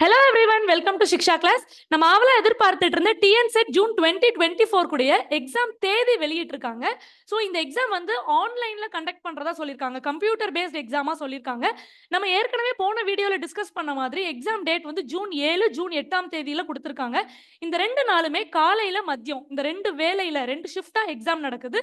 Hello everyone, welcome to Shiksha class. நம்ம ஆவலா எதிர்பார்த்துட்டு இருந்த டிஎன் செட் ஜூன் 2024 கூடிய எக்ஸாம் தேதி வெளியிட்டிருக்காங்க. ஸோ இந்த எக்ஸாம் வந்து ஆன்லைன்ல கண்டக்ட் பண்றதா சொல்லியிருக்காங்க. கம்ப்யூட்டர் பேஸ்ட் எக்ஸாமா சொல்லியிருக்காங்க. நம்ம ஏற்கனவே போன வீடியோல டிஸ்கஸ் பண்ண மாதிரி எக்ஸாம் டேட் வந்து ஜூன் 7, ஜூன் 8ஆம் தேதியில கொடுத்திருக்காங்க. இந்த 2 நாளுமே காலையில மதியம் இந்த 2 வேளையில 2 ஷிஃப்டா எக்ஸாம் நடக்குது.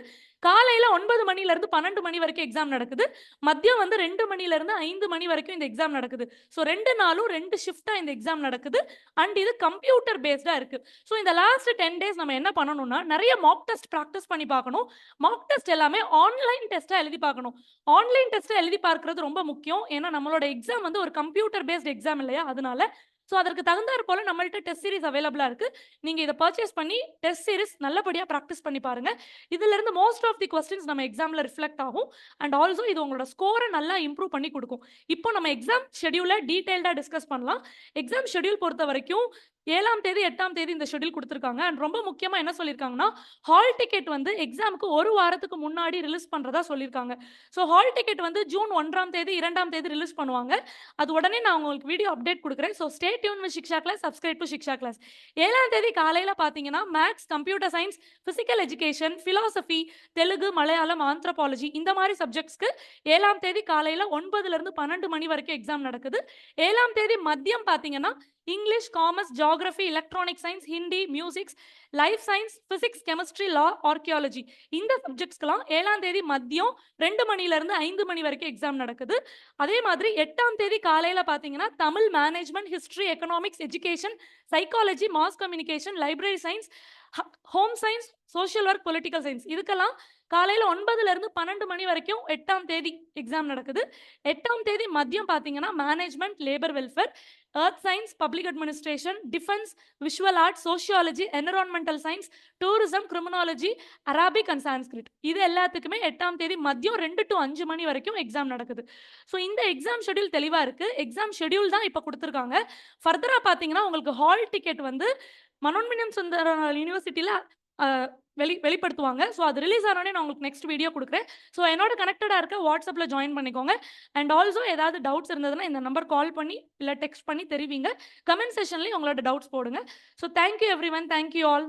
காலையில 9 மணில இருந்து 12 மணி வரைக்கும் எக்ஸாம் நடக்குது. மதியம் வந்து 2 மணில இருந்து 5 மணி வரைக்கும் இந்த எக்ஸாம் நடக்குது. ஸோ 2 நாளும் 2 ஷிஃப்டா இந்த எக்ஸாம் நடக்குது. அண்ட் இது கம்ப்யூட்டர் பேஸ்டா இருக்கு. ஸோ இந்த லாஸ்ட் 10 டேஸ் நம்ம என்ன பண்ணணும்னா நிறைய மாக் டெஸ்ட் ப்ராக்டிஸ் பண்ணி பார்க்கணும். மாக் டெஸ்ட் எல்லாமே ஆன்லைன் டெஸ்டா எழுதி பார்க்கணும். ஆன்லைன் டெஸ்ட்டை எழுதி பார்க்கிறது ரொம்ப முக்கியம். ஏன்னா நம்மளோட எக்ஸாம் வந்து ஒரு கம்ப்யூட்டர் பேஸ்ட் எக்ஸாம் இல்லையா, அதனால ஸோ அதற்கு தகுந்தாற் போல நம்மள்ட்ட டெஸ்ட் சீரிஸ் அவைலபிளா இருக்கு. நீங்க இதை பர்ச்சேஸ் பண்ணி டெஸ்ட் சீரிஸ் நல்லபடியா ப்ராக்டிஸ் பண்ணி பாருங்க. இதுல இருந்து மோஸ்ட் ஆஃப் தி கொஸ்டின்ஸ் நம்ம எக்ஸாம்ல ரிஃப்ளெக்ட் ஆகும். அண்ட் ஆல்சோ இது உங்களோட ஸ்கோரை நல்லா இம்ப்ரூவ் பண்ணி கொடுக்கும். இப்போ நம்ம எக்ஸாம் ஷெடியூலை டீடைல்டா டிஸ்கஸ் பண்ணலாம். எக்ஸாம் ஷெடியூல் பொறுத்த வரைக்கும் 7ஆம் தேதி 8ஆம் தேதி இந்த ஷெடியூல் கொடுத்திருக்காங்க. அண்ட் ரொம்ப முக்கியமா என்ன சொல்லியிருக்காங்கன்னா, ஹால் டிக்கெட் வந்து எக்ஸாமுக்கு ஒரு வாரத்துக்கு முன்னாடி ரிலீஸ் பண்றதா சொல்லியிருக்காங்க. ஸோ ஹால் டிக்கெட் வந்து ஜூன் 1ஆம் தேதி 2ஆம் தேதி ரிலீஸ் பண்ணுவாங்க. அது உடனே நான் உங்களுக்கு வீடியோ அப்டேட் கொடுக்குறேன். So stay tune with Shiksha class, subscribe to Shiksha class. 7ஆம் தேதி காலையில பார்த்தீங்கன்னா maths, computer science, physical education, philosophy, Telugu, Malayalam, anthropology இந்த மாதிரி சப்ஜெக்ட்ஸ்க்கு 7ஆம் தேதி காலையில 9ல இருந்து 12 மணி வரைக்கும் எக்ஸாம் நடக்குது. 7ஆம் தேதி மதியம் பார்த்தீங்கன்னா English, commerce, geography, electronic science, Hindi, musics, life science, physics, chemistry, law, archaeology இந்த சப்ஜெக்ட்ஸ்க்கெல்லாம் 7ஆம் தேதி மதியம் 2 மணில இருந்து 5 மணி வரைக்கும் எக்ஸாம் நடக்குது. அதே மாதிரி 8ஆம் தேதி காலையில பார்த்தீங்கன்னா Tamil, management, history, economics, education, psychology, mass communication, library science, home science, social work, political science இதுக்கெல்லாம் காலையில 9ல இருந்து 12 மணி வரைக்கும் 8ஆம் தேதி எக்ஸாம் நடக்குது. 8ஆம் தேதி மதியம் பார்த்தீங்கன்னா management, labour welfare, earth science, public administration, defence, visual arts, sociology, environmental science, tourism, criminology, Arabic and Sanskrit இது எல்லாத்துக்குமே 8ஆம் தேதி மதியம் 2 to 5 மணி வரைக்கும் எக்ஸாம் நடக்குது. ஸோ இந்த எக்ஸாம் ஷெடியூல் தெளிவா இருக்கு. எக்ஸாம் ஷெடியூல் தான் இப்போ கொடுத்துருக்காங்க. ஃபர்தரா பார்த்தீங்கன்னா உங்களுக்கு ஹால் டிக்கெட் வந்து மனோன்மணியம் சுந்தரனார் யூனிவர்சிட்டியில வெளிப்படுத்துவாங்க. ஸோ அது ரிலீஸ் ஆனோடனே நான் உங்களுக்கு நெக்ஸ்ட் வீடியோ கொடுக்குறேன். ஸோ என்னோட கனெக்டடாக இருக்க வாட்ஸ்அப்பில் ஜாயின் பண்ணிக்கோங்க. அண்ட் ஆல்சோ ஏதாவது டவுட்ஸ் இருந்ததுன்னா இந்த நம்பர் கால் பண்ணி இல்லை டெக்ஸ்ட் பண்ணி தெரிவிங்க. கமெண்ட் செஷன்லேயும் உங்களோட டவுட்ஸ் போடுங்க. So thank you every one, thank you all.